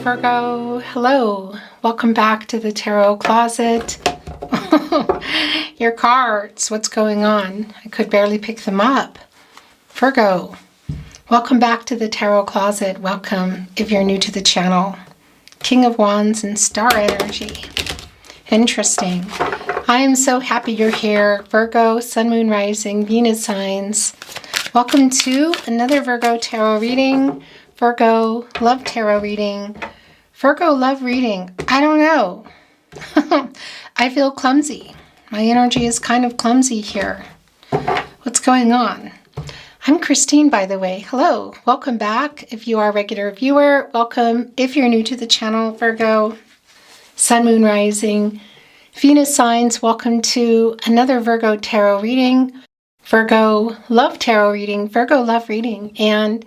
Virgo. Hello. Welcome back to the Tarot Closet. Your cards. What's going on? I could barely pick them up. Virgo. Welcome back to the Tarot Closet. Welcome if you're new to the channel. King of Wands and Star Energy. Interesting. I am so happy you're here. Virgo, Sun, Moon, Rising, Venus signs. Welcome to another Virgo Tarot reading. Virgo Love Tarot reading. Virgo Love reading. I don't know. I feel clumsy. My energy is kind of clumsy here. What's going on? I'm Christine, by the way. Hello. Welcome back. If you are a regular viewer, welcome. If you're new to the channel, Virgo, Sun, Moon, Rising, Venus signs, welcome to another Virgo Tarot reading. Virgo Love Tarot reading. Virgo Love reading. And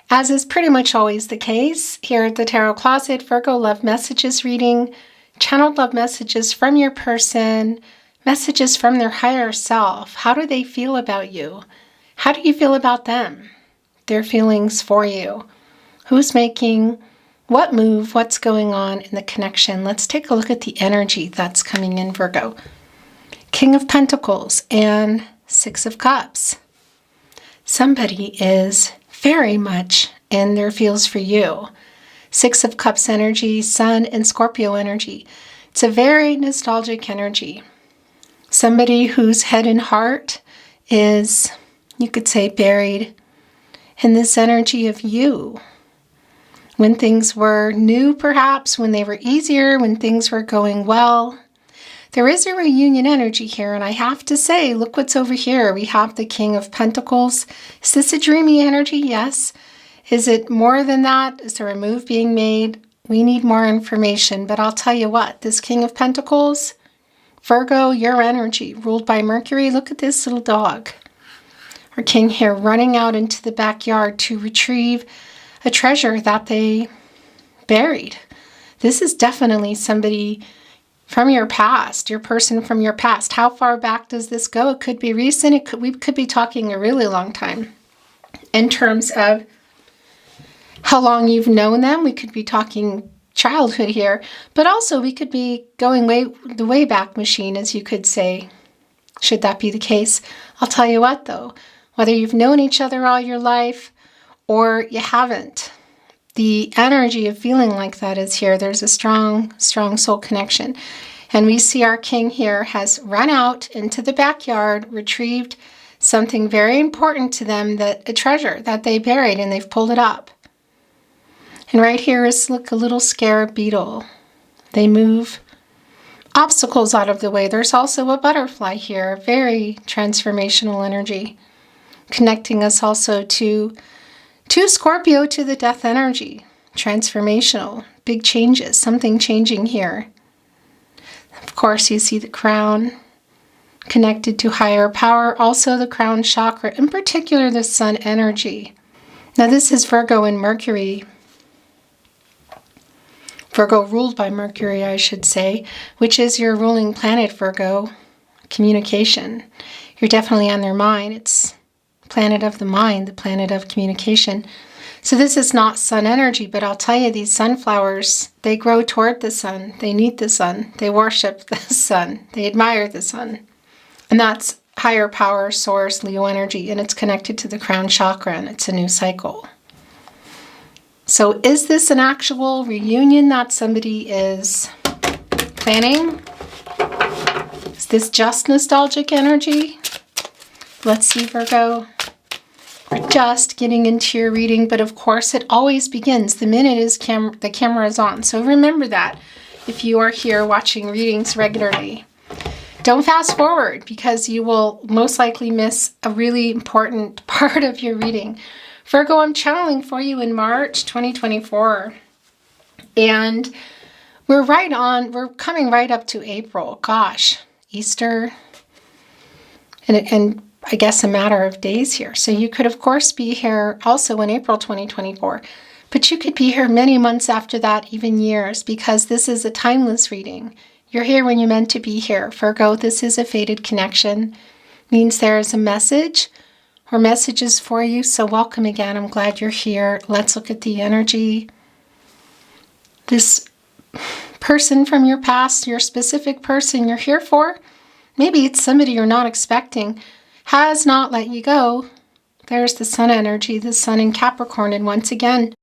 as is pretty much always the case here at the Tarot Closet, Virgo Love Messages reading, channeled love messages from your person, messages from their higher self. How do they feel about you? How do you feel about them? Their feelings for you. Who's making what move? What's going on in the connection? Let's take a look at the energy that's coming in, Virgo. King of Pentacles and Six of Cups. Somebody is very much in their feels for you. Six of Cups energy, Sun and Scorpio energy. It's a very nostalgic energy. Somebody whose head and heart is, you could say, buried in this energy of you. When things were new, perhaps, when they were easier, when things were going well. There is a reunion energy here, and I have to say, look what's over here. We have the King of Pentacles. Is this a dreamy energy? Yes. Is it more than that? Is there a move being made? We need more information, but I'll tell you what, this King of Pentacles, Virgo, your energy, ruled by Mercury. Look at this little dog. Our king here running out into the backyard to retrieve a treasure that they buried. This is definitely somebody from your past, your person from your past. How far back does this go? It could be recent. We could be talking a really long time in terms of how long you've known them. We could be talking childhood here, but also we could be going the way back machine, as you could say, should that be the case. I'll tell you what, though, whether you've known each other all your life or you haven't, the energy of feeling like that is here. There's a strong, strong soul connection. And we see our king here has run out into the backyard, retrieved something very important to them, that a treasure that they buried, and they've pulled it up. And right here is, look, a little scarab beetle. They move obstacles out of the way. There's also a butterfly here, very transformational energy, connecting us also to Scorpio, to the death energy. Transformational, big changes, something changing here. Of course, you see the crown connected to higher power, also the crown chakra, in particular the sun energy. Now this is Virgo and Mercury. Virgo ruled by Mercury, I should say, which is your ruling planet, Virgo. Communication. You're definitely on their mind. It's planet of the mind, the planet of communication. So this is not sun energy, but I'll tell you, these sunflowers, they grow toward the sun. They need the sun. They worship the sun. They admire the sun. And that's higher power, source, Leo energy, and it's connected to the crown chakra, and it's a new cycle. So is this an actual reunion that somebody is planning? Is this just nostalgic energy? Let's see, Virgo. We're just getting into your reading, but of course it always begins the minute the camera is on. So remember that if you are here watching readings regularly. Don't fast forward, because you will most likely miss a really important part of your reading. Virgo, I'm channeling for you in March 2024. And we're coming right up to April. Gosh, Easter. And I guess a matter of days here. So you could, of course, be here also in April 2024. But you could be here many months after that, even years, because this is a timeless reading. You're here when you're meant to be here. Virgo, this is a fated connection. Means there is a message or messages for you. So welcome again. I'm glad you're here. Let's look at the energy. this person from your past, your specific person you're here for, maybe it's somebody you're not expecting, has not let you go. There's the sun energy, the sun in Capricorn. And once again,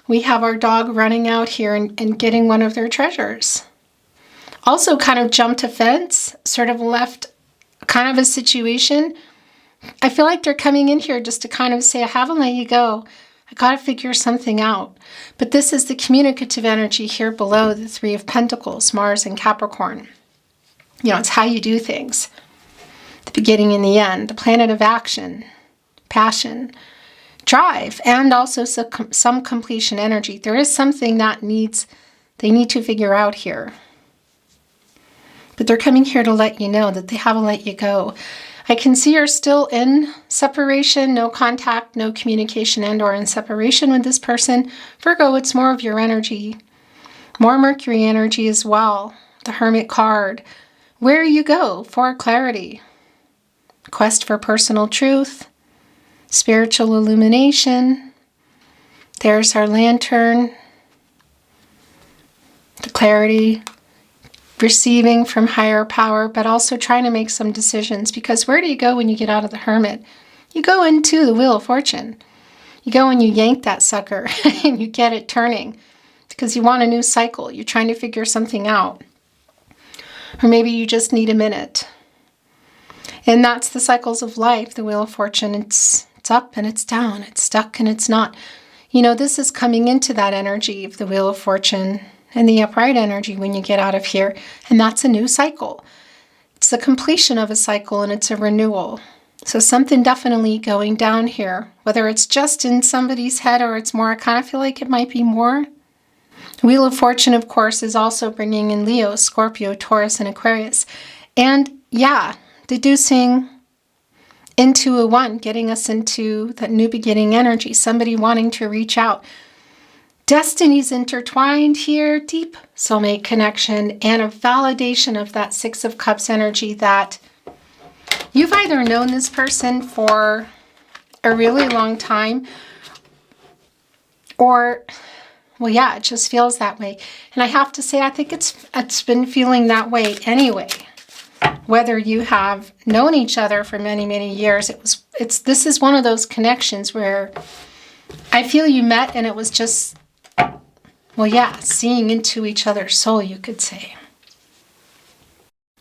we have our dog running out here and getting one of their treasures. Also kind of jumped a fence, sort of left kind of a situation. I feel like they're coming in here just to kind of say, I haven't let you go. I got to figure something out. But this is the communicative energy here below the Three of Pentacles, Mars and Capricorn. You know, it's how you do things. The beginning and the end, the planet of action, passion, drive, and also some completion energy. There is something that they need to figure out here. But they're coming here to let you know that they haven't let you go. I can see you're still in separation, no contact, no communication, and or in separation with this person. Virgo, it's more of your energy. More Mercury energy as well. The Hermit card. Where you go for clarity. Quest for personal truth. Spiritual illumination. There's our Lantern. The clarity. Receiving from higher power, but also trying to make some decisions, because where do you go when you get out of the Hermit? You go into the Wheel of Fortune. You go and you yank that sucker and you get it turning because you want a new cycle. You're trying to figure something out. Or maybe you just need a minute. And that's the cycles of life, the Wheel of Fortune. It's up and it's down. It's stuck and it's not. You know, this is coming into that energy of the Wheel of Fortune and the upright energy when you get out of here. And that's a new cycle. It's the completion of a cycle and it's a renewal. So something definitely going down here, whether it's just in somebody's head or it's more, I kind of feel like it might be more. Wheel of Fortune, of course, is also bringing in Leo, Scorpio, Taurus, and Aquarius. And yeah, deducing into a one, getting us into that new beginning energy, somebody wanting to reach out. Destinies intertwined here, deep soulmate connection, and a validation of that Six of Cups energy that you've either known this person for a really long time or, well, yeah, it just feels that way. And I have to say, I think it's been feeling that way anyway. Whether you have known each other for many, many years, this is one of those connections where I feel you met and it was just, well, yeah, seeing into each other's soul, you could say.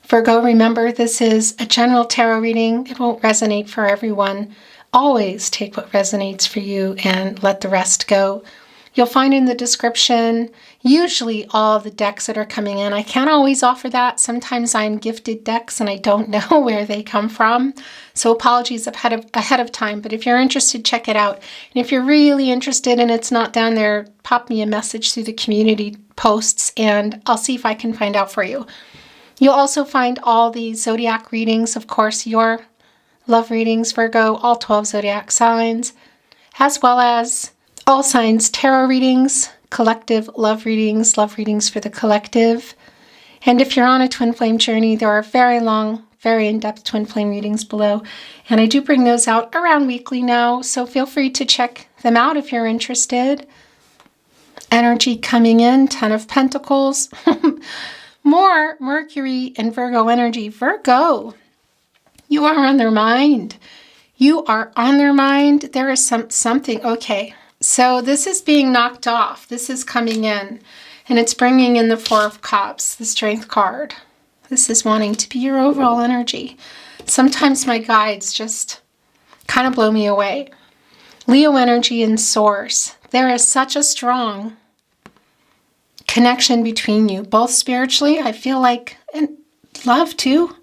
Virgo, remember, this is a general tarot reading. It won't resonate for everyone. Always take what resonates for you and let the rest go. You'll find in the description usually all the decks that are coming in. I can't always offer that. Sometimes I'm gifted decks and I don't know where they come from. So apologies ahead of time. But if you're interested, check it out. And if you're really interested and it's not down there, pop me a message through the community posts and I'll see if I can find out for you. You'll also find all the zodiac readings, of course, your love readings, Virgo, all 12 zodiac signs, as well as all signs tarot readings, collective love readings for the collective. And if you're on a twin flame journey, there are very long, very in-depth twin flame readings below. And I do bring those out around weekly now, so feel free to check them out if you're interested. Energy coming in, Ten of Pentacles. More Mercury and Virgo energy. Virgo, you are on their mind. You are on their mind. There is something. Okay, so this is being knocked off. This is coming in. And it's bringing in the Four of Cups, the Strength card. This is wanting to be your overall energy. Sometimes my guides just kind of blow me away. Leo energy and Source. There is such a strong connection between you, both spiritually, I feel like, and love too,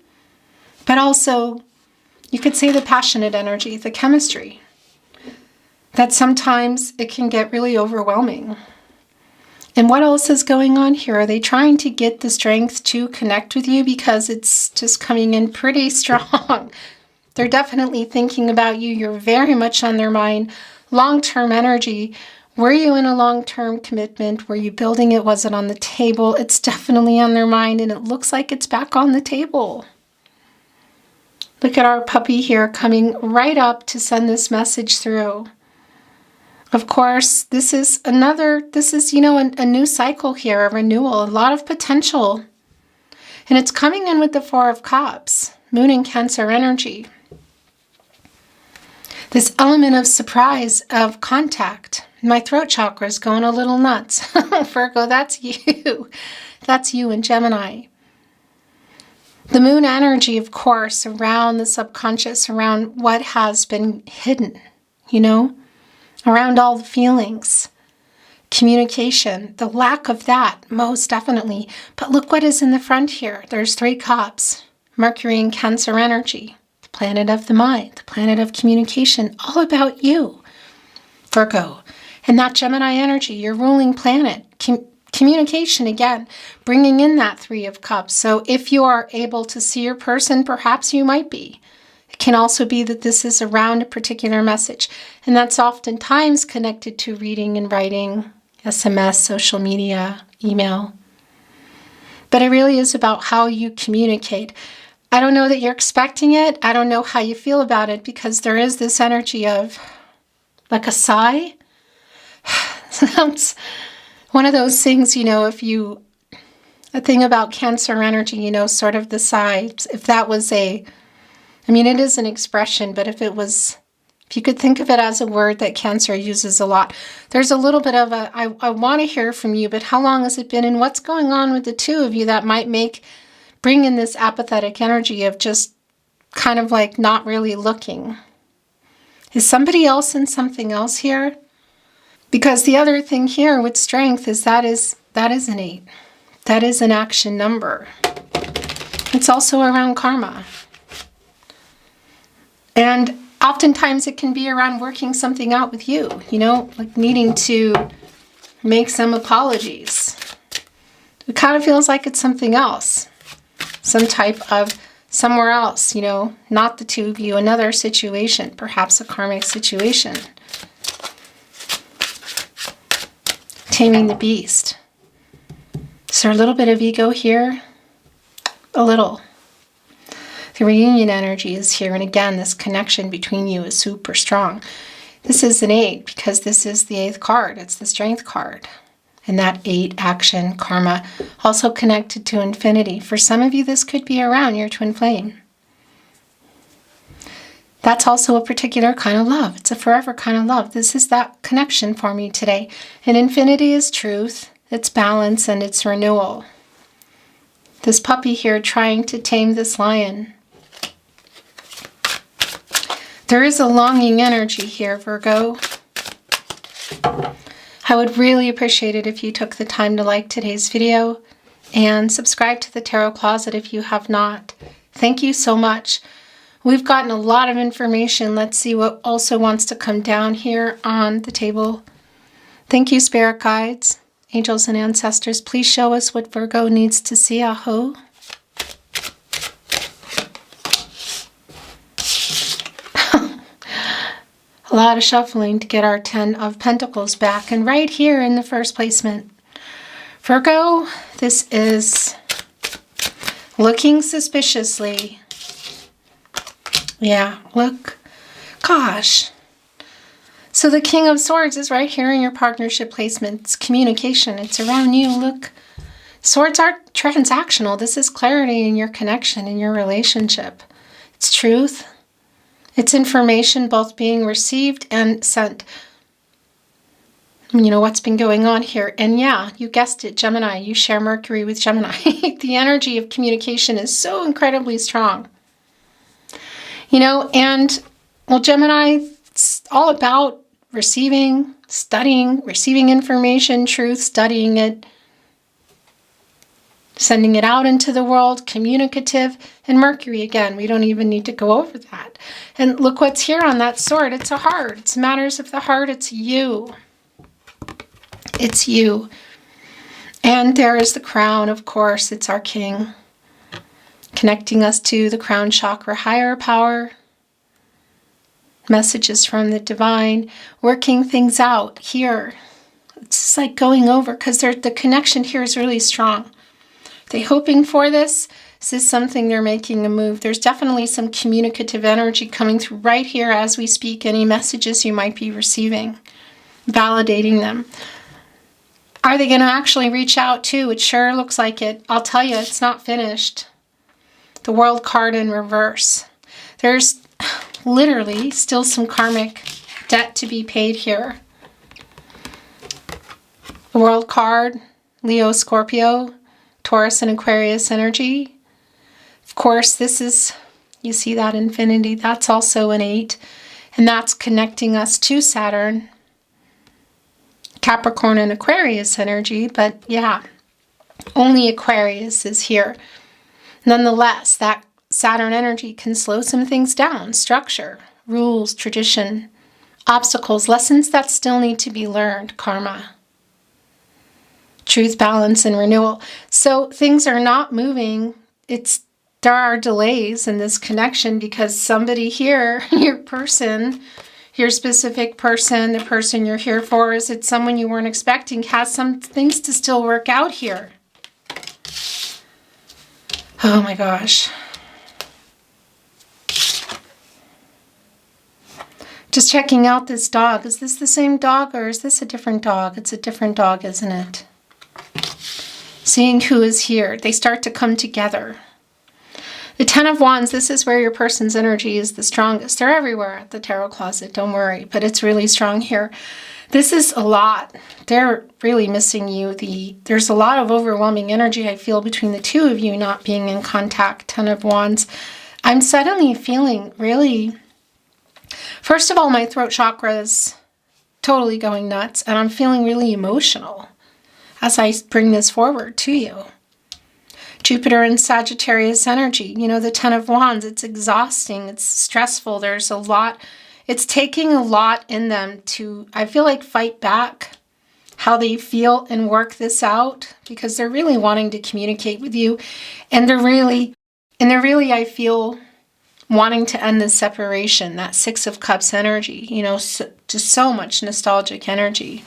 but also you could say the passionate energy, the chemistry, that sometimes it can get really overwhelming. And what else is going on here? Are they trying to get the strength to connect with you because it's just coming in pretty strong? They're definitely thinking about you. You're very much on their mind. Long-term energy. Were you in a long-term commitment? Were you building it? Was it on the table? It's definitely on their mind, and it looks like it's back on the table. Look at our puppy here coming right up to send this message through. Of course, this is, you know, a new cycle here, a renewal, a lot of potential. And it's coming in with the Four of Cups, Moon and Cancer energy. This element of surprise, of contact. My throat chakra is going a little nuts. Virgo, that's you. That's you in Gemini. The moon energy, of course, around the subconscious, around what has been hidden, you know, around all the feelings, communication, the lack of that, most definitely. But look what is in the front here. There's 3 cups, Mercury and Cancer energy, the planet of the mind, the planet of communication, all about you, Virgo. And that Gemini energy, your ruling planet, communication again, bringing in that 3 of Cups. So if you are able to see your person, perhaps you might be. It can also be that this is around a particular message. And that's oftentimes connected to reading and writing, SMS, social media, email. But it really is about how you communicate. I don't know that you're expecting it. I don't know how you feel about it, because there is this energy of like a sigh. That's one of those things, you know, a thing about Cancer energy, you know, sort of the sigh, if that was it is an expression, but if you could think of it as a word that Cancer uses a lot, there's a little bit of I want to hear from you, but how long has it been, and what's going on with the two of you that might bring in this apathetic energy of just kind of like not really looking. Is somebody else in something else here? Because the other thing here with strength is that is an 8. That is an action number. It's also around karma. And oftentimes it can be around working something out with you, you know, like needing to make some apologies. It kind of feels like it's something else. Some type of somewhere else, you know, not the two of you, another situation, perhaps a karmic situation. Taming the beast. Is there a little bit of ego here? A little. The reunion energy is here, and again, this connection between you is super strong. This is an 8 because this is the 8th card. It's the strength card. And that 8, action, karma, also connected to infinity. For some of you, this could be around your twin flame. That's also a particular kind of love. It's a forever kind of love. This is that connection for me today. And infinity is truth, it's balance, and it's renewal. This puppy here trying to tame this lion. There is a longing energy here, Virgo. I would really appreciate it if you took the time to like today's video and subscribe to the Tarot Closet if you have not. Thank you so much. We've gotten a lot of information. Let's see what also wants to come down here on the table. Thank you, spirit guides, angels, and ancestors. Please show us what Virgo needs to see. Aho. A lot of shuffling to get our 10 of Pentacles back. And right here in the first placement, Virgo, this is looking suspiciously. Yeah, look. Gosh. So the King of Swords is right here in your partnership placement. It's communication. It's around you. Look. Swords are transactional. This is clarity in your connection, in your relationship. It's truth. It's information both being received and sent. You know what's been going on here. And yeah, you guessed it, Gemini. You share Mercury with Gemini. The energy of communication is so incredibly strong. You know, and, well, Gemini, it's all about receiving, studying, receiving information, truth, studying it, sending it out into the world, communicative, and Mercury, again, we don't even need to go over that. And look what's here on that sword. It's a heart. It's matters of the heart. It's you. It's you. And there is the crown, of course. It's our king, connecting us to the crown chakra, higher power, messages from the divine, working things out here. It's just like going over, because the connection here is really strong. Are they hoping for this? Is this something they're making a move? There's definitely some communicative energy coming through right here as we speak. Any messages you might be receiving. validating them. Are they going to actually reach out too? It sure looks like it. I'll tell you, it's not finished. The World card in reverse. There's literally still some karmic debt to be paid here. The World card, Leo, Scorpio, Taurus, and Aquarius energy. Of course, this is, you see that infinity, that's also an 8. And that's connecting us to Saturn, Capricorn, and Aquarius energy. But yeah, only Aquarius is here. Nonetheless, that Saturn energy can slow some things down. Structure, rules, tradition, obstacles, lessons that still need to be learned, karma. Truth, balance, and renewal. So things are not moving. There are delays in this connection because somebody here, your person, your specific person, the person you're here for, is it someone you weren't expecting, has some things to still work out here. Oh my gosh. Just checking out this dog. Is this the same dog or is this a different dog? It's a different dog, isn't it? Seeing who is here. They start to come together. The Ten of Wands, this is where your person's energy is the strongest. They're everywhere at the Tarot Closet, don't worry, but it's really strong here. This is a lot. They're really missing you. There's a lot of overwhelming energy I feel between the two of you not being in contact. Ten of Wands. I'm suddenly feeling really, first of all, my throat chakra is totally going nuts, and I'm feeling really emotional as I bring this forward to you. Jupiter and Sagittarius energy. You know, the Ten of Wands, it's exhausting, it's stressful, there's a lot, it's taking a lot in them to, I feel like, fight back how they feel and work this out, because they're really wanting to communicate with you, and they're really, I feel, wanting to end this separation, that Six of Cups energy, you know, just so much nostalgic energy.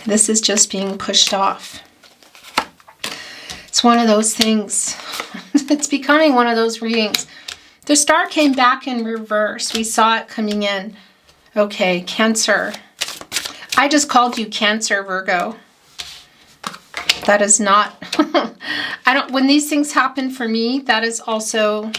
This is just being pushed off. It's one of those things. It's becoming one of those readings. The star came back in reverse. We saw it coming in. Okay, Cancer. I just called you Cancer, Virgo. That is not... when these things happen for me, that is also...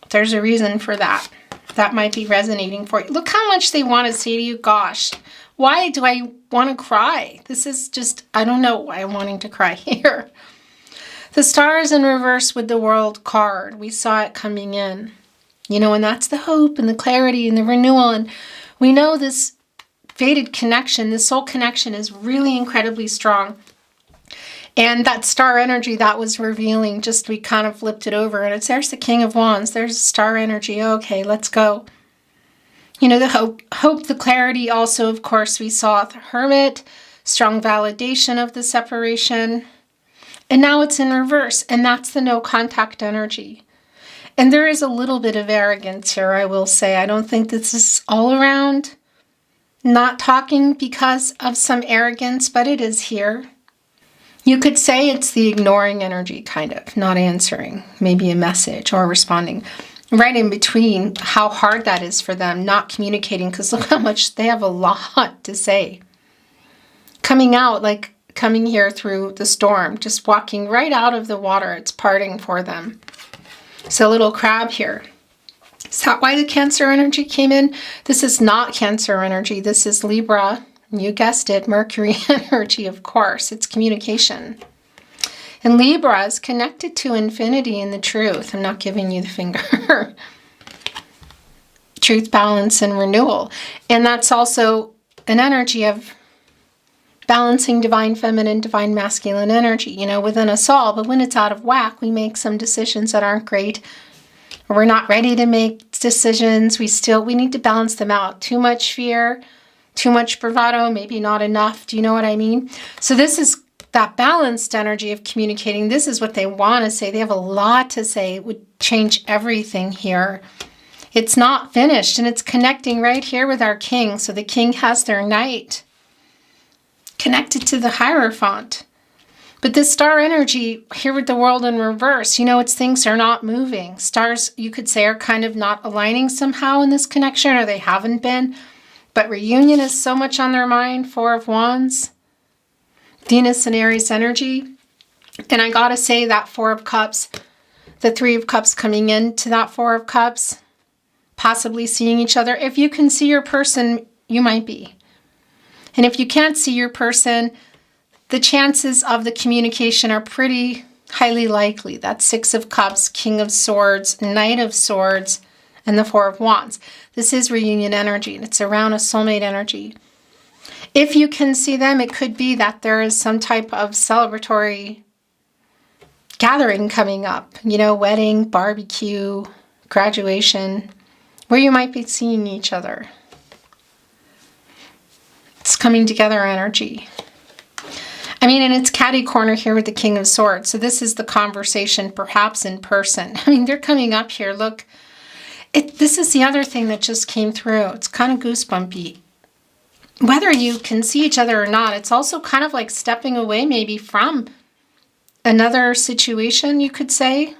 There's a reason for that. That might be resonating for you. Look how much they want to say to you. Gosh, why do I want to cry? This is just... I don't know why I'm wanting to cry here. The star is in reverse with the World card. We saw it coming in. You know, and that's the hope and the clarity and the renewal. And we know this fated connection, this soul connection, is really incredibly strong. And that star energy that was revealing, just we kind of flipped it over. And there's the King of Wands. There's star energy. Okay, let's go. You know, the hope, the clarity. Also, of course, we saw the Hermit. Strong validation of the separation. And now it's in reverse, and that's the no contact energy. And there is a little bit of arrogance here, I will say. I don't think this is all around not talking because of some arrogance, but it is here. You could say it's the ignoring energy, kind of, not answering, maybe a message or responding. Right in between, how hard that is for them, not communicating, because look how much they have a lot to say. Coming out like... coming here through the storm, just walking right out of the water. It's parting for them. It's a little crab here. Is that why the Cancer energy came in? This is not Cancer energy. This is Libra. You guessed it, Mercury energy, of course. It's communication. And Libra is connected to infinity and the truth. I'm not giving you the finger. Truth, balance, and renewal. And that's also an energy of balancing divine feminine, divine masculine energy, you know, within us all. But when it's out of whack, we make some decisions that aren't great. Or we're not ready to make decisions. We need to balance them out. Too much fear, too much bravado, maybe not enough. Do you know what I mean? So this is that balanced energy of communicating. This is what they want to say. They have a lot to say. It would change everything here. It's not finished, and it's connecting right here with our king. So the king has their knight connected to the Hierophant. But this star energy here with the World in reverse, you know, it's things are not moving. Stars, you could say, are kind of not aligning somehow in this connection, or they haven't been. But reunion is so much on their mind. Four of Wands. Venus and Aries energy. And I gotta say that Four of Cups, the Three of Cups coming into that Four of Cups, possibly seeing each other. If you can see your person, you might be. And if you can't see your person, the chances of the communication are pretty highly likely. That's Six of Cups, King of Swords, Knight of Swords, and the Four of Wands. This is reunion energy, and it's around a soulmate energy. If you can see them, it could be that there is some type of celebratory gathering coming up. You know, wedding, barbecue, graduation, where you might be seeing each other. It's coming together energy. I mean, and it's catty corner here with the King of Swords. So this is the conversation, perhaps in person. I mean, they're coming up here. Look, this is the other thing that just came through. It's kind of goosebumpy. Whether you can see each other or not, it's also kind of like stepping away maybe from another situation, you could say.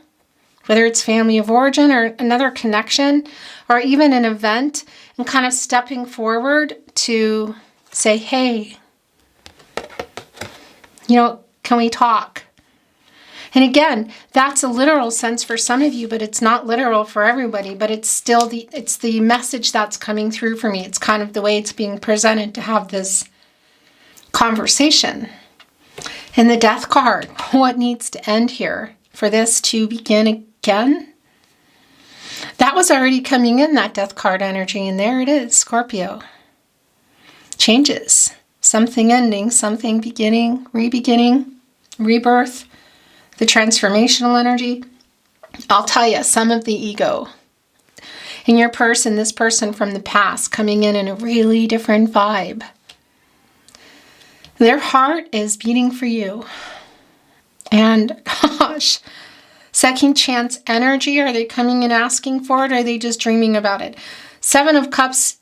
Whether it's family of origin or another connection or even an event, and kind of stepping forward to say, hey, you know, can we talk? And again, that's a literal sense for some of you, but it's not literal for everybody, but it's still it's the message that's coming through for me. It's kind of the way it's being presented to have this conversation. And the Death card, what needs to end here for this to begin again? That was already coming in, that Death card energy, and there it is, Scorpio. Changes. Something ending, something beginning, re-beginning, rebirth, the transformational energy. I'll tell you, some of the ego in your person, this person from the past, coming in a really different vibe. Their heart is beating for you. And gosh, second chance energy, are they coming and asking for it, or are they just dreaming about it? Seven of Cups,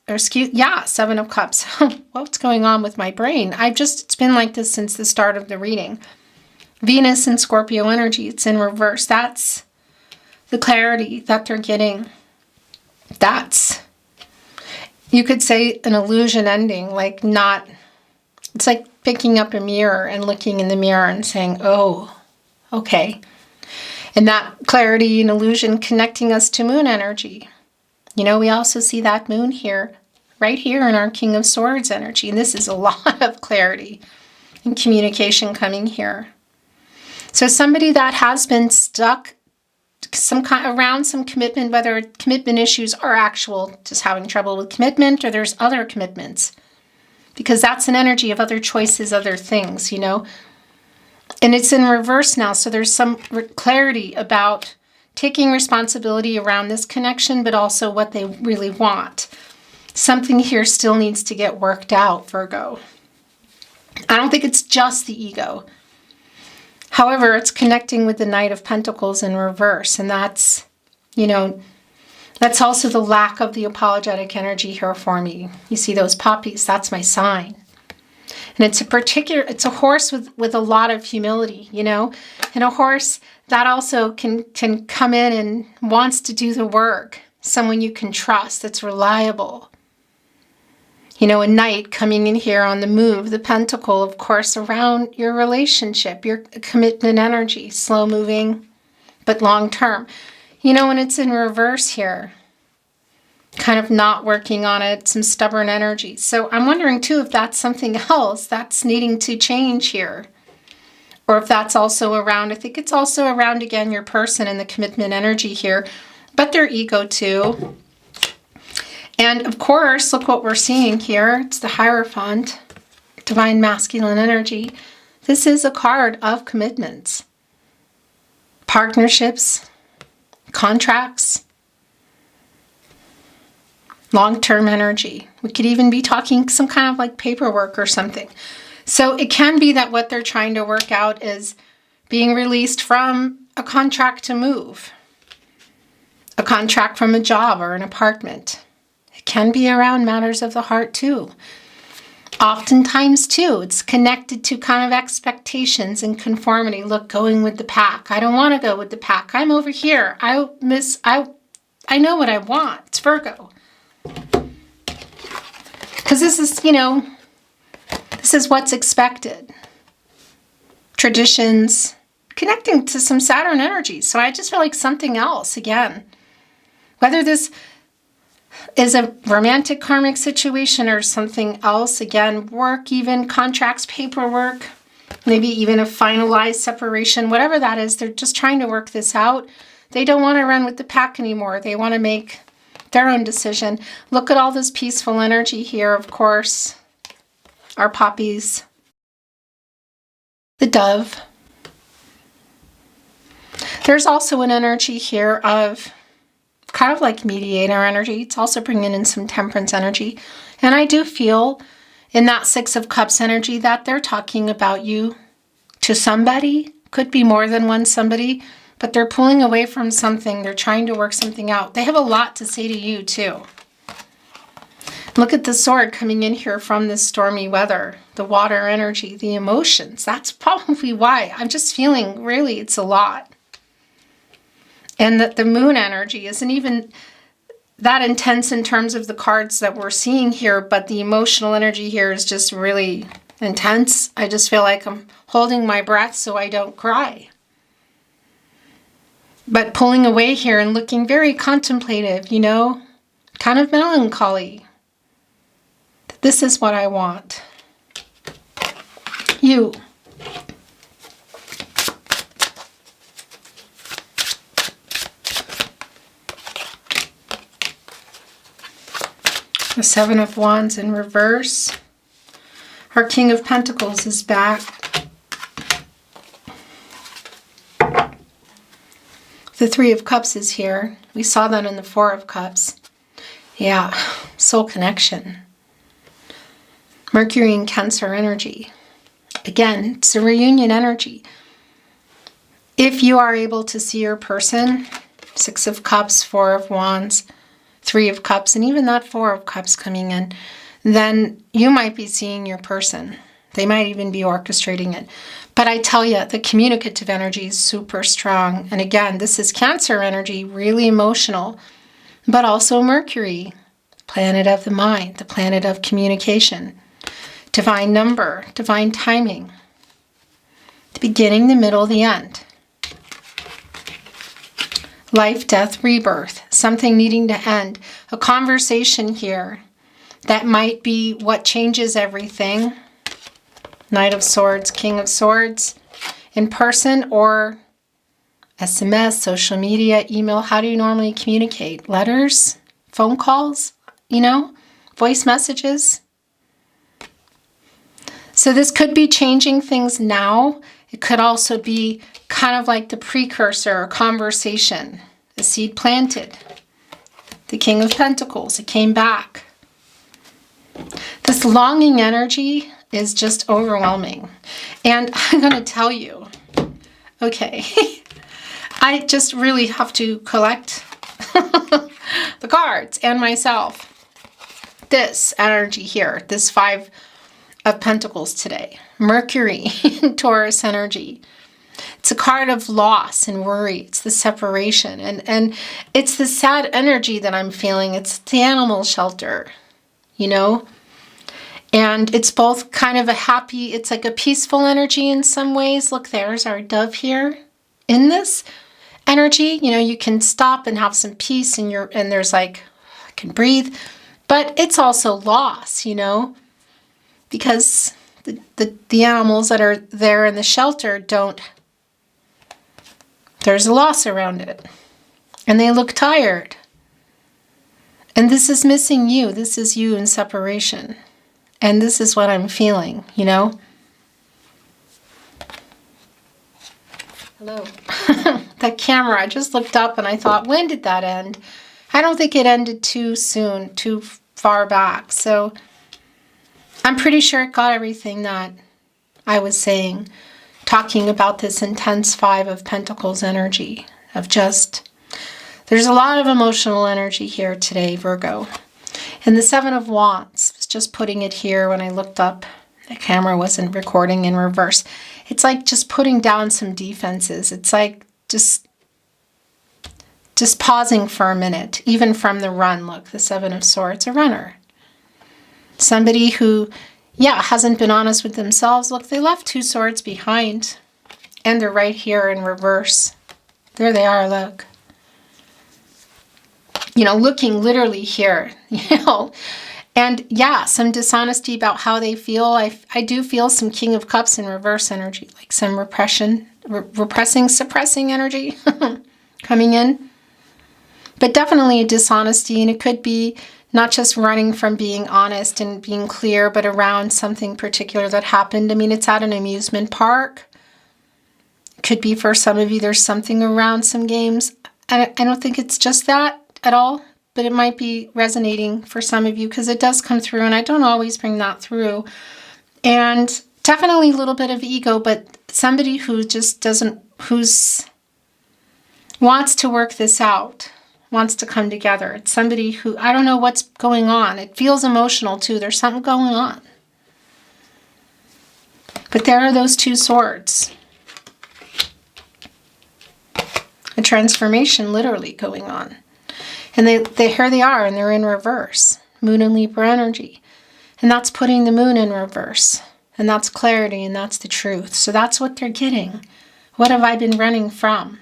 Seven of Cups. What's going on with my brain? It's been like this since the start of the reading. Venus and Scorpio energy, it's in reverse. That's the clarity that they're getting. That's, you could say, an illusion ending, like not, it's like picking up a mirror and looking in the mirror and saying, oh, okay. And that clarity and illusion connecting us to moon energy. You know, we also see that moon here, right here in our King of Swords energy. And this is a lot of clarity and communication coming here. So somebody that has been stuck around some commitment, whether commitment issues are actual just having trouble with commitment, or there's other commitments. Because that's an energy of other choices, other things, you know. And it's in reverse now. So there's some clarity about taking responsibility around this connection, but also what they really want. Something here still needs to get worked out, Virgo. I don't think it's just the ego. However, it's connecting with the Knight of Pentacles in reverse. And that's, you know, that's also the lack of the apologetic energy here for me. You see those poppies? That's my sign. And it's a horse with a lot of humility, you know. And a horse that also can come in and wants to do the work. Someone you can trust, that's reliable. You know, a knight coming in here on the move, the pentacle, of course, around your relationship, your commitment energy, slow moving, but long term. You know, when it's in reverse here, kind of not working on it, some stubborn energy. So I'm wondering too if that's something else that's needing to change here. Or if that's also around, I think it's also around, again, your person and the commitment energy here, but their ego too. And of course, look what we're seeing here. It's the Hierophant, divine masculine energy. This is a card of commitments, partnerships, contracts, long-term energy. We could even be talking some kind of like paperwork or something. So it can be that what they're trying to work out is being released from a contract to move, a contract from a job or an apartment. It can be around matters of the heart too. Oftentimes too, it's connected to kind of expectations and conformity. Look, going with the pack. I don't want to go with the pack. I'm over here. I know what I want. It's Virgo. Because this is, this is what's expected. Traditions, connecting to some Saturn energy. So I just feel like something else again. Whether this is a romantic karmic situation or something else, again, work, even contracts, paperwork, maybe even a finalized separation, whatever that is, they're just trying to work this out. They don't want to run with the pack anymore. They want to make their own decision. Look at all this peaceful energy here, of course. Our poppies. The dove. There's also an energy here of kind of like mediator energy. It's also bringing in some temperance energy. And I do feel in that Six of Cups energy that they're talking about you to somebody. Could be more than one somebody, but they're pulling away from something. They're trying to work something out. They have a lot to say to you too. Look at the sword coming in here from this stormy weather, the water energy, the emotions. That's probably why. I'm just feeling really it's a lot. And that the moon energy isn't even that intense in terms of the cards that we're seeing here, but the emotional energy here is just really intense. I just feel like I'm holding my breath so I don't cry. But pulling away here and looking very contemplative, kind of melancholy. This is what I want. You. The Seven of Wands in reverse. Our King of Pentacles is back. The Three of Cups is here. We saw that in the Four of Cups. Yeah, soul connection. Mercury and Cancer energy. Again, it's a reunion energy. If you are able to see your person, Six of Cups, Four of Wands, Three of Cups, and even that Four of Cups coming in, then you might be seeing your person. They might even be orchestrating it. But I tell you, the communicative energy is super strong. And again, this is Cancer energy, really emotional, but also Mercury, planet of the mind, the planet of communication, divine number, divine timing, the beginning, the middle, the end. Life, death, rebirth, something needing to end. A conversation here that might be what changes everything. Knight of Swords, King of Swords, in person or SMS, social media, email. How do you normally communicate? Letters, phone calls, voice messages. So this could be changing things now. It could also be kind of like the precursor, a conversation, a seed planted. The King of Pentacles, it came back. This longing energy is just overwhelming. And I'm going to tell you, okay, I just really have to collect the cards and myself. This energy here, this Five of Pentacles today. Mercury, Taurus energy. It's a card of loss and worry. It's the separation. And it's the sad energy that I'm feeling. It's the animal shelter, And it's both kind of a happy, it's like a peaceful energy in some ways. Look, there's our dove here. In this energy, you can stop and have some peace and there's like, I can breathe. But it's also loss, because the animals that are there in the shelter there's a loss around it. And they look tired. And this is missing you. This is you in separation. And this is what I'm feeling, Hello. That camera, I just looked up and I thought, when did that end? I don't think it ended too soon, too far back. So I'm pretty sure it got everything that I was saying, talking about this intense Five of Pentacles energy of there's a lot of emotional energy here today, Virgo. And the Seven of Wands, I was just putting it here when I looked up. The camera wasn't recording in reverse. It's like just putting down some defenses. It's like just pausing for a minute, even from the run. Look, the Seven of Swords, a runner. Somebody who, yeah, hasn't been honest with themselves. Look, they left 2 swords behind. And they're right here in reverse. There they are, look. You know, looking literally here, you know. And yeah, some dishonesty about how they feel. I do feel some King of Cups in reverse energy, like some repression, suppressing energy coming in. But definitely a dishonesty, and it could be not just running from being honest and being clear, but around something particular that happened. I mean, it's at an amusement park. It could be for some of you, there's something around some games. I don't think it's just that at all, but it might be resonating for some of you because it does come through, and I don't always bring that through. And definitely a little bit of ego, but somebody who just wants to work this out, wants to come together. It's somebody who, I don't know what's going on. It feels emotional too. There's something going on. But there are those 2 swords. A transformation literally going on. And here they are, and they're in reverse. Moon and Libra energy. And that's putting the moon in reverse. And that's clarity, and that's the truth. So that's what they're getting. What have I been running from?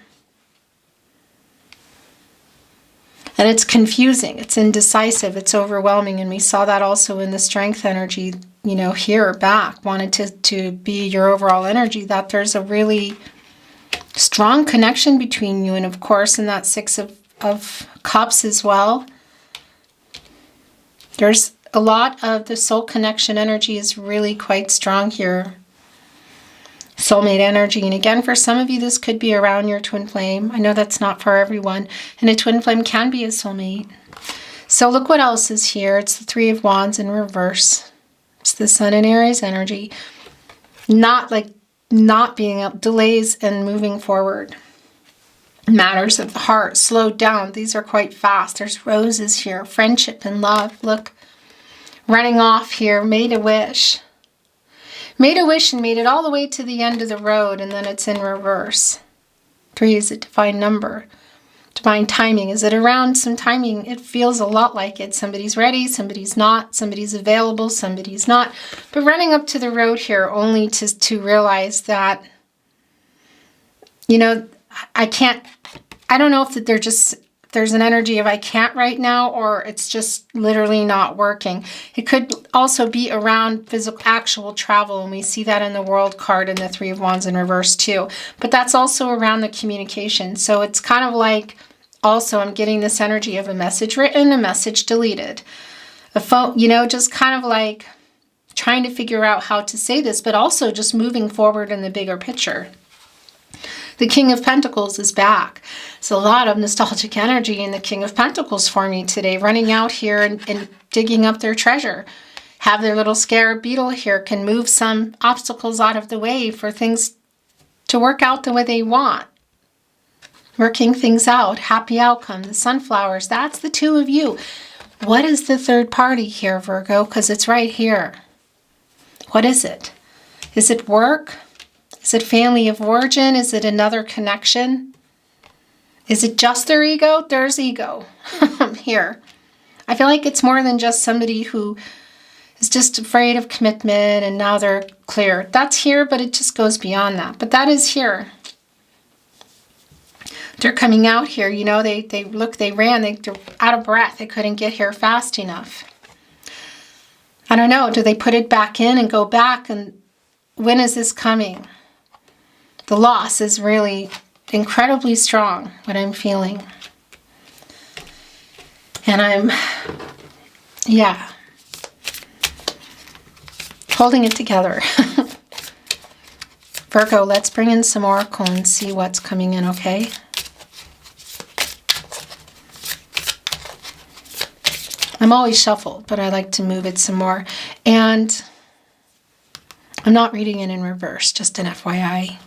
And it's confusing, it's indecisive, it's overwhelming. And we saw that also in the strength energy, you know, here back, wanted to be your overall energy, that there's a really strong connection between you. And of course, in that 6 of Cups as well, there's a lot of the soul connection energy is really quite strong here. Soulmate energy. And again, for some of you, this could be around your twin flame. I know that's not for everyone. And a twin flame can be a soulmate. So look what else is here. It's the 3 of Wands in reverse. It's the Sun and Aries energy. Not being up, delays and moving forward. Matters of the heart, slowed down. These are quite fast. There's roses here, friendship and love. Look, running off here, made a wish. Made a wish and made it all the way to the end of the road, and then it's in reverse. 3 is a divine number. Divine timing. Is it around some timing? It feels a lot like it. Somebody's ready, somebody's not, somebody's available, somebody's not. But running up to the road here only to realize that, you know, I don't know if there's an energy of I can't right now, or it's just literally not working. It could also be around physical, actual travel, and we see that in the World card and the 3 of Wands in reverse too. But that's also around the communication. So it's kind of like, also I'm getting this energy of a message written, a message deleted. A phone, you know, just kind of like trying to figure out how to say this, but also just moving forward in the bigger picture. The King of Pentacles is back. So a lot of nostalgic energy in the King of Pentacles for me today, running out here and digging up their treasure. Have their little scarab beetle here, can move some obstacles out of the way for things to work out the way they want. Working things out, happy outcome, the sunflowers, that's the 2 of you. What is the third party here, Virgo? Because it's right here. What is it? Is it work? Is it family of origin? Is it another connection? Is it just their ego? There's ego here. I feel like it's more than just somebody who is just afraid of commitment and now they're clear. That's here, but it just goes beyond that. But that is here. They're coming out here, you know, they ran, they're out of breath. They couldn't get here fast enough. I don't know, do they put it back in and go back? And when is this coming? The loss is really incredibly strong, what I'm feeling. And I'm, yeah, holding it together. Virgo, let's bring in some oracle and see what's coming in, okay? I'm always shuffled, but I like to move it some more. And I'm not reading it in reverse, just an FYI.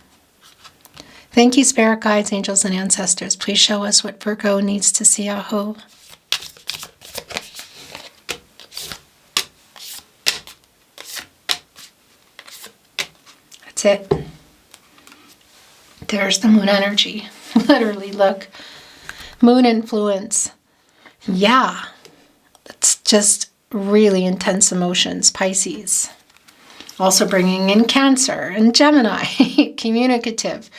Thank you, spirit guides, angels, and ancestors. Please show us what Virgo needs to see. Aho. That's it. There's the moon energy. Literally, look. Moon influence. Yeah. It's just really intense emotions, Pisces. Also bringing in Cancer and Gemini, communicative,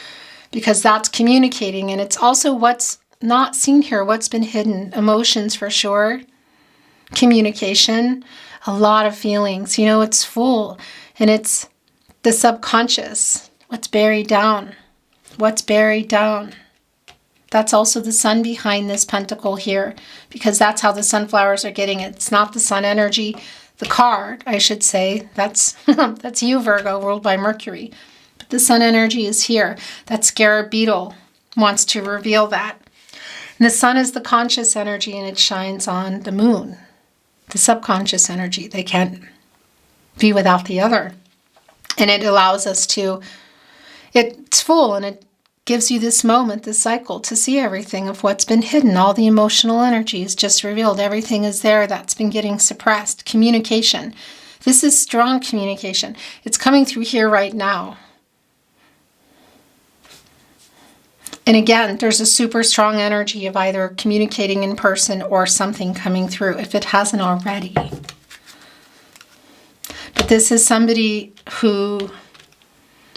because that's communicating. And it's also what's not seen here, what's been hidden. Emotions for sure. Communication, a lot of feelings. You know, it's full. And it's the subconscious. What's buried down. What's buried down. That's also the sun behind this pentacle here, because that's how the sunflowers are getting it. It's not the sun energy. The card, I should say, that's that's you, Virgo, ruled by Mercury. But the sun energy is here. That scarab beetle wants to reveal that. And the sun is the conscious energy, and it shines on the moon, the subconscious energy. They can't be without the other. And it allows us to, it's full, and it gives you this moment, this cycle, to see everything of what's been hidden. All the emotional energy is just revealed. Everything is there that's been getting suppressed. Communication. This is strong communication. It's coming through here right now. And again, there's a super strong energy of either communicating in person or something coming through, if it hasn't already. But this is somebody who,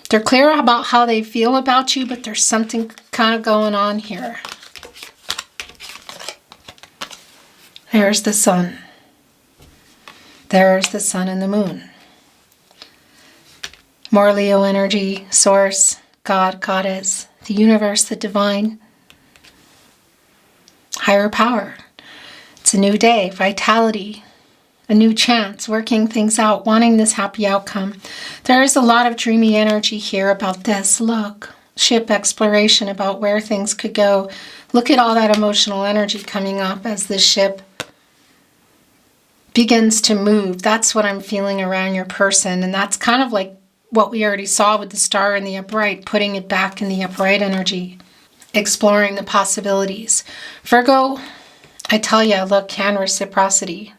they're clear about how they feel about you, but there's something kind of going on here. There's the sun. There's the sun and the moon. More Leo energy, source, God, goddess, the universe, the divine, higher power. It's a new day, vitality, a new chance, working things out, wanting this happy outcome. There is a lot of dreamy energy here about this. Look, ship exploration, about where things could go. Look at all that emotional energy coming up as this ship begins to move. That's what I'm feeling around your person. And that's kind of like what we already saw with the star in the upright, putting it back in the upright energy, exploring the possibilities. Virgo, I tell you, look, can reciprocity.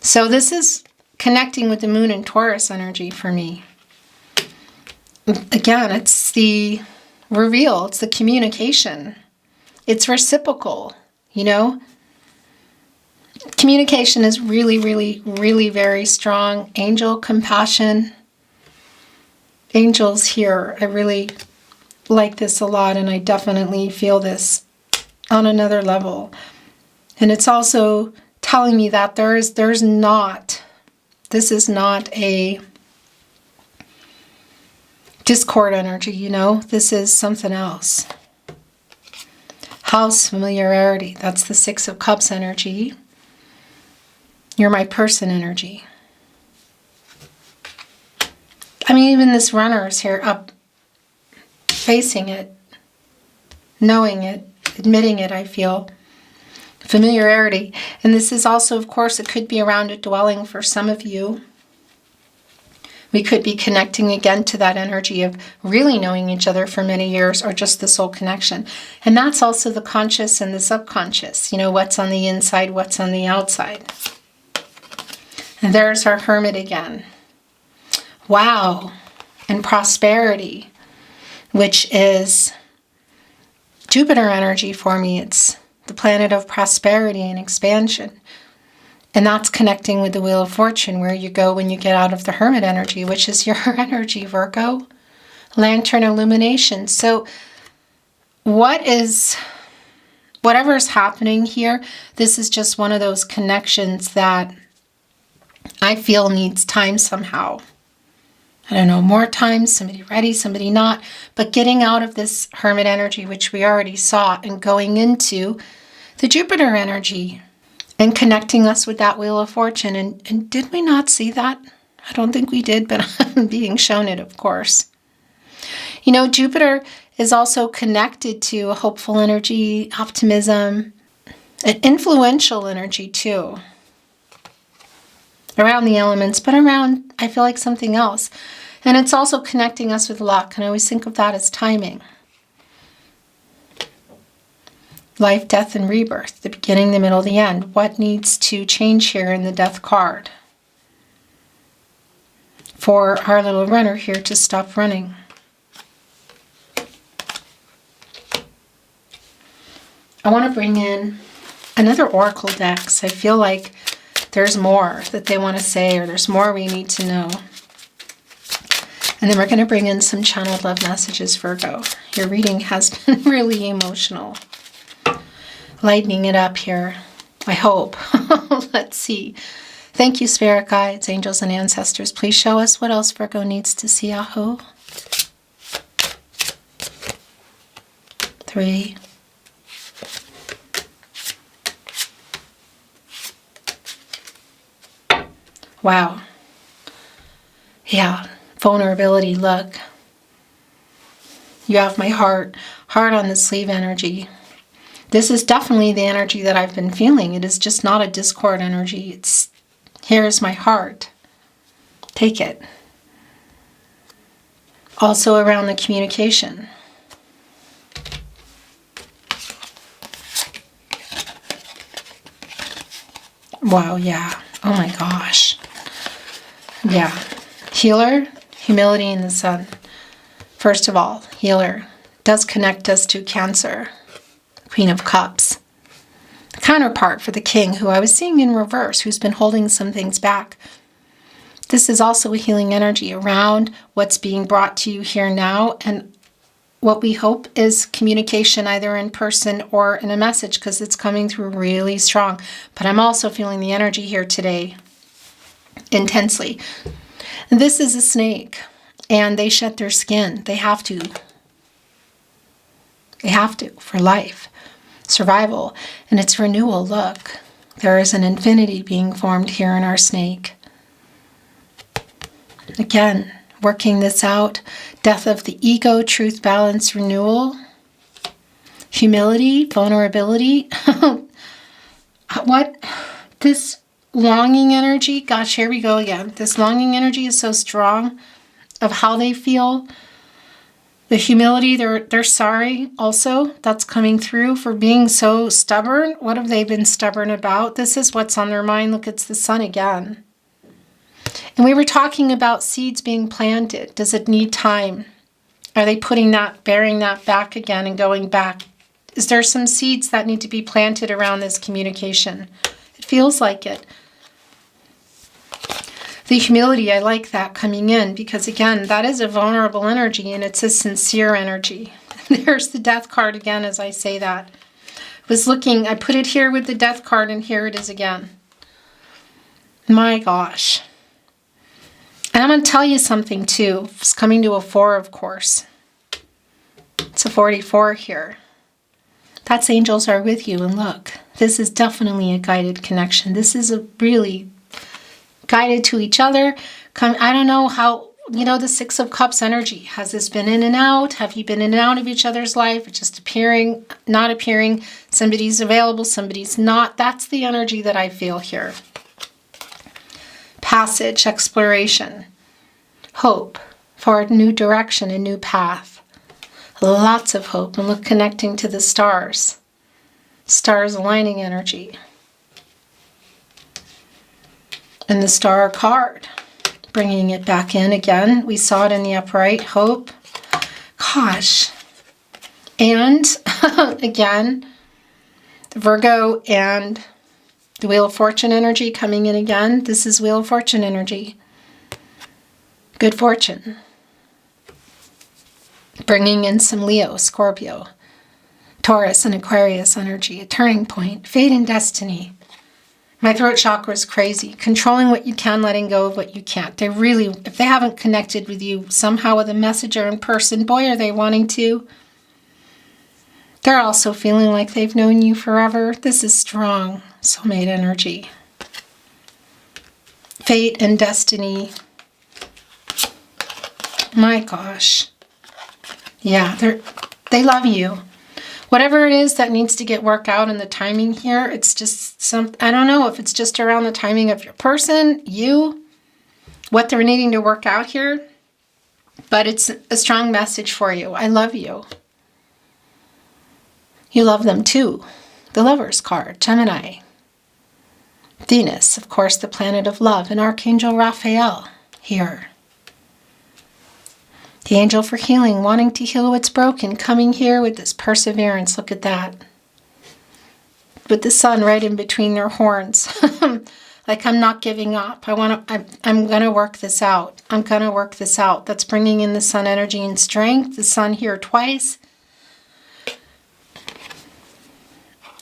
So this is connecting with the moon and Taurus energy for me. Again, it's the reveal, it's the communication. It's reciprocal, you know? Communication is really, really, really very strong. Angel compassion. Angels here. I really like this a lot, and I definitely feel this on another level. And it's also telling me that this is not a discord energy, you know? This is something else. House, familiarity. That's the Six of Cups energy. You're my person energy. I mean, even this runner is here up, facing it, knowing it, admitting it, I feel. Familiarity. And this is also, of course, it could be around a dwelling for some of you. We could be connecting again to that energy of really knowing each other for many years, or just the soul connection. And that's also the conscious and the subconscious. You know, what's on the inside, what's on the outside. And there's our Hermit again. Wow. And prosperity, which is Jupiter energy for me. It's the planet of prosperity and expansion. And that's connecting with the Wheel of Fortune, where you go when you get out of the Hermit energy, which is your energy, Virgo. Lantern illumination. So whatever's happening here, this is just one of those connections that I feel needs time somehow. I don't know, more time, somebody ready, somebody not. But getting out of this Hermit energy, which we already saw, and going into the Jupiter energy and connecting us with that Wheel of Fortune. And did we not see that? I don't think we did, but I'm being shown it, of course. You know, Jupiter is also connected to a hopeful energy, optimism, an influential energy too. Around the elements, but around, I feel like, something else. And it's also connecting us with luck, and I always think of that as timing. Life, death, and rebirth, the beginning, the middle, the end. What needs to change here in the Death card for our little runner here to stop running? I want to bring in another oracle deck. So I feel like there's more that they want to say, or there's more we need to know. And then we're going to bring in some channeled love messages, Virgo. Your reading has been really emotional. Lightening it up here, I hope. Let's see. Thank you, spirit guides, angels, and ancestors. Please show us what else Virgo needs to see. Aho. 3. Wow. Yeah. Vulnerability. Look. You have my heart. Heart on the sleeve energy. This is definitely the energy that I've been feeling. It is just not a discord energy. It's, here's my heart. Take it. Also around the communication. Wow, yeah. Oh my gosh. Yeah. Healer, humility in the sun. First of all, healer does connect us to Cancer, Queen of Cups. The counterpart for the King, who I was seeing in reverse, who's been holding some things back. This is also a healing energy around what's being brought to you here now, and what we hope is communication either in person or in a message, because it's coming through really strong. But I'm also feeling the energy here today intensely. This is a snake, and they shed their skin. They have to. They have to for life, survival, and it's renewal. Look, there is an infinity being formed here in our snake. Again, working this out. Death of the ego, truth, balance, renewal, humility, vulnerability. What? This longing energy, gosh, here we go again. This longing energy is so strong of how they feel. The humility, they're sorry also. That's coming through for being so stubborn. What have they been stubborn about? This is what's on their mind. Look, it's the sun again. And we were talking about seeds being planted. Does it need time? Are they putting that, bearing that back again and going back? Is there some seeds that need to be planted around this communication? It feels like it. The humility, I like that coming in because, again, that is a vulnerable energy and it's a sincere energy. There's the death card again as I say that. I was looking, I put it here with the death card and here it is again. My gosh. And I'm going to tell you something too. It's coming to a 4, of course. It's a 44 here. That's angels are with you. And look, this is definitely a guided connection. This is a really guided to each other. I don't know how, you know, the 6 of Cups energy. Has this been in and out? Have you been in and out of each other's life? It's just appearing, not appearing. Somebody's available, somebody's not. That's the energy that I feel here. Passage, exploration, hope for a new direction, a new path. Lots of hope. And look, connecting to the stars. Stars aligning energy. And the star card, bringing it back in again. We saw it in the upright, hope. Gosh. And again, the Virgo and the Wheel of Fortune energy coming in again. This is Wheel of Fortune energy. Good fortune. Bringing in some Leo, Scorpio, Taurus, and Aquarius energy. A turning point. Fate and destiny. My throat chakra is crazy. Controlling what you can, letting go of what you can't. They really, if they haven't connected with you somehow with a message or in person, boy, are they wanting to. They're also feeling like they've known you forever. This is strong soulmate energy. Fate and destiny. My gosh. Yeah, they love you. Whatever it is that needs to get worked out in the timing here, it's just I don't know if it's just around the timing of your person, you, what they're needing to work out here, but it's a strong message for you. I love you. You love them too. The Lover's card, Gemini. Venus, of course, the planet of love, and Archangel Raphael here. The angel for healing, wanting to heal what's broken, coming here with this perseverance. Look at that. With the sun right in between their horns. Like, I'm not giving up. I'm going to work this out. I'm going to work this out. That's bringing in the sun energy and strength. The sun here twice.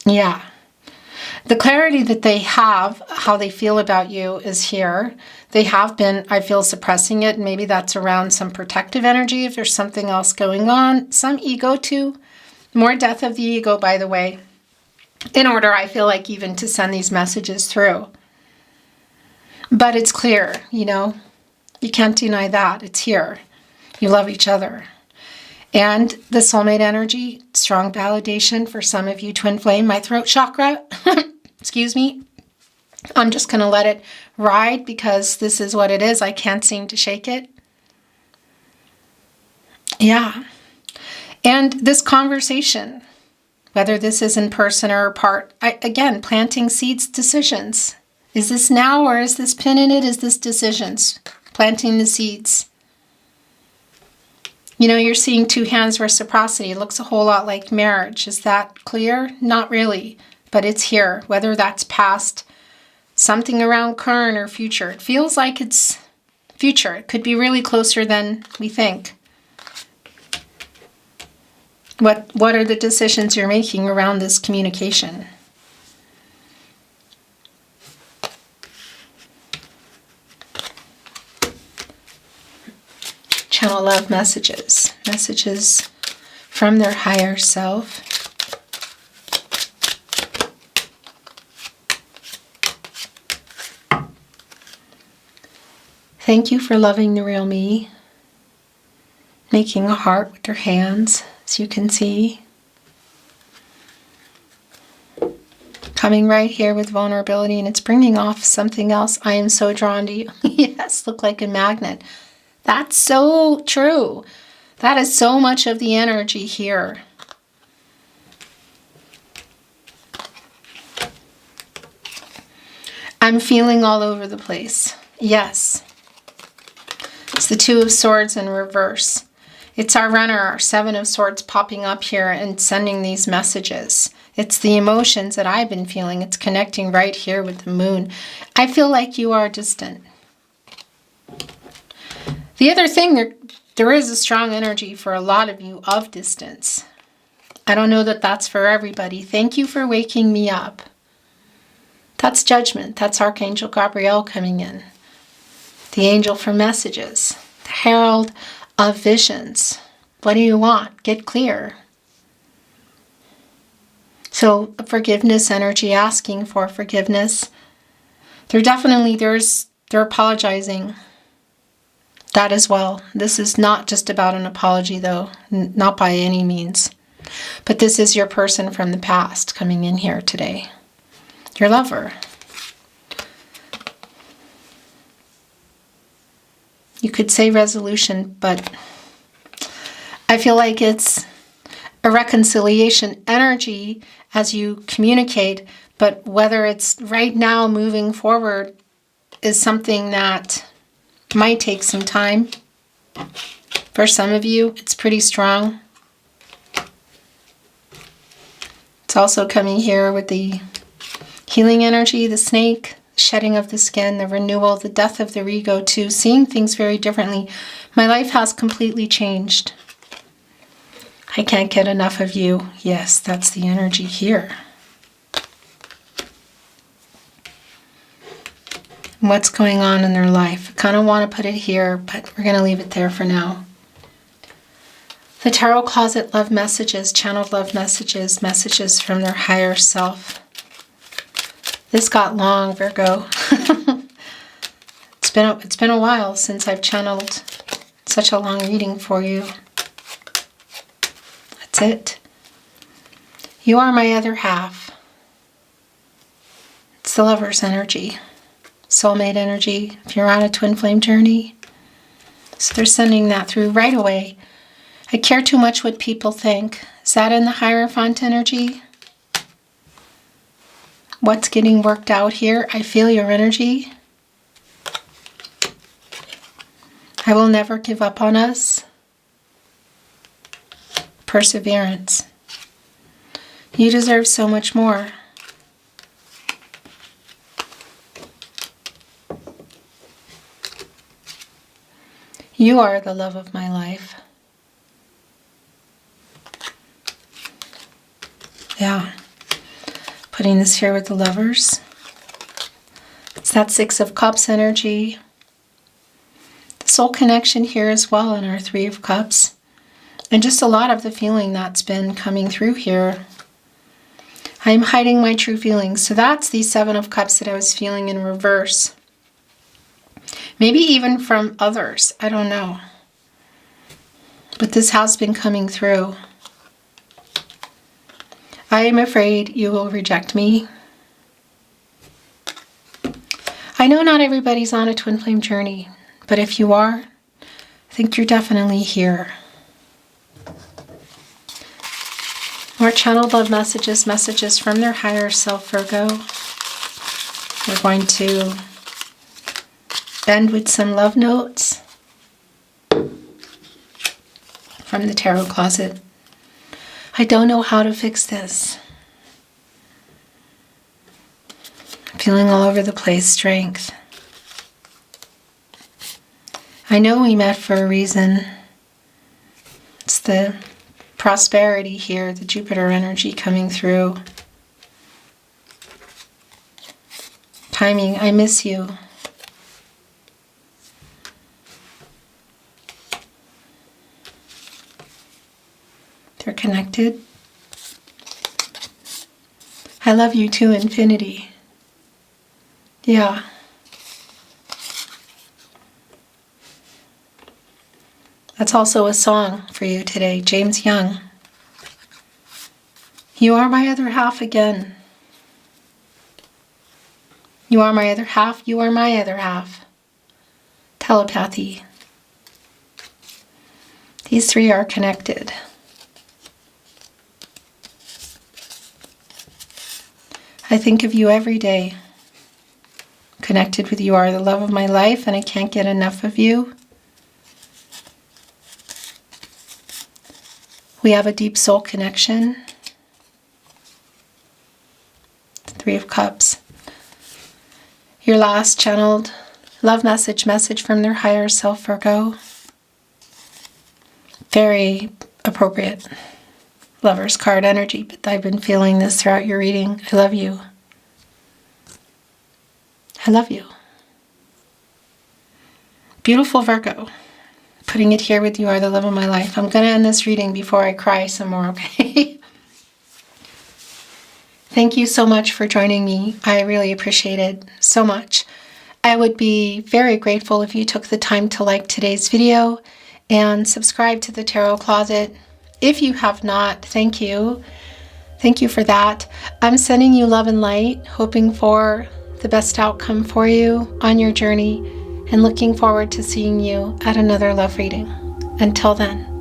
Yeah. The clarity that they have, how they feel about you, is here. They have been, I feel, suppressing it. Maybe that's around some protective energy if there's something else going on. Some ego too. More death of the ego, by the way. In order, I feel like, even to send these messages through. But it's clear, you know. You can't deny that. It's here. You love each other. And the soulmate energy, strong validation for some of you, twin flame, my throat chakra. Excuse me. I'm just going to let it ride because this is what it is. I can't seem to shake it. Yeah. And this conversation, whether this is in person or apart, again, planting seeds, decisions. Is this now or is this pin in it? Is this decisions? Planting the seeds. You know, you're seeing two hands reciprocity. It looks a whole lot like marriage. Is that clear? Not really, but it's here. Whether that's past, something around current or future. It feels like it's future. It could be really closer than we think. What are the decisions you're making around this communication? Channel love messages. Messages from their higher self. Thank you for loving the real me. Making a heart with your hands, as you can see. Coming right here with vulnerability, and it's bringing off something else. I am so drawn to you. Yes, look like a magnet. That's so true. That is so much of the energy here. I'm feeling all over the place. Yes. It's the Two of Swords in reverse. It's our runner, our Seven of Swords, popping up here and sending these messages. It's the emotions that I've been feeling. It's connecting right here with the moon. I feel like you are distant. The other thing, there is a strong energy for a lot of you of distance. I don't know that that's for everybody. Thank you for waking me up. That's judgment. That's Archangel Gabriel coming in. The angel for messages. The herald of visions. What do you want? Get clear. So forgiveness energy, asking for forgiveness. They're apologizing. That as well. This is not just about an apology, though. Not by any means. But this is your person from the past coming in here today. Your lover. You could say resolution, but I feel like it's a reconciliation energy as you communicate, but whether it's right now moving forward is something that might take some time. For some of you, it's pretty strong. It's also coming here with the healing energy, the snake, shedding of the skin, the renewal, the death of the ego too, seeing things very differently. My life has completely changed. I can't get enough of you. Yes, that's the energy here. What's going on in their life? I kind of want to put it here, but we're going to leave it there for now. The Tarot Closet love messages, channeled love messages, messages from their higher self. This got long, Virgo. It's been a while since I've channeled such a long reading for you. That's it. You are my other half. It's the lover's energy. Soulmate energy, if you're on a twin flame journey. So they're sending that through right away. I care too much what people think. Is that in the Hierophant energy? What's getting worked out here? I feel your energy. I will never give up on us. Perseverance. You deserve so much more. You are the love of my life. Yeah. Putting this here with the Lovers. It's that Six of Cups energy. The soul connection here as well in our Three of Cups. And just a lot of the feeling that's been coming through here. I'm hiding my true feelings. So that's the Seven of Cups that I was feeling in reverse. Maybe even from others. I don't know. But this has been coming through. I am afraid you will reject me. I know not everybody's on a twin flame journey, but if you are, I think you're definitely here. More channeled love messages, messages from their higher self, Virgo. We're going to end with some love notes from the tarot closet. I don't know how to fix this. Feeling all over the place, strength. I know we met for a reason. It's the prosperity here, the Jupiter energy coming through. Timing, I miss you. They're connected. I love you to infinity. Yeah. That's also a song for you today, James Young. You are my other half again. You are my other half. You are my other half. Telepathy. These three are connected. I think of you every day. Connected with you are the love of my life, and I can't get enough of you. We have a deep soul connection. Three of Cups. Your last channeled love message from their higher self, Virgo. Very appropriate Lover's card energy, but I've been feeling this throughout your reading. I love you. I love you. Beautiful Virgo. Putting it here with you are the love of my life. I'm going to end this reading before I cry some more, okay? Thank you so much for joining me. I really appreciate it so much. I would be very grateful if you took the time to like today's video and subscribe to the Tarot Closet. If you have not, thank you. Thank you for that. I'm sending you love and light, hoping for the best outcome for you on your journey, and looking forward to seeing you at another love reading. Until then.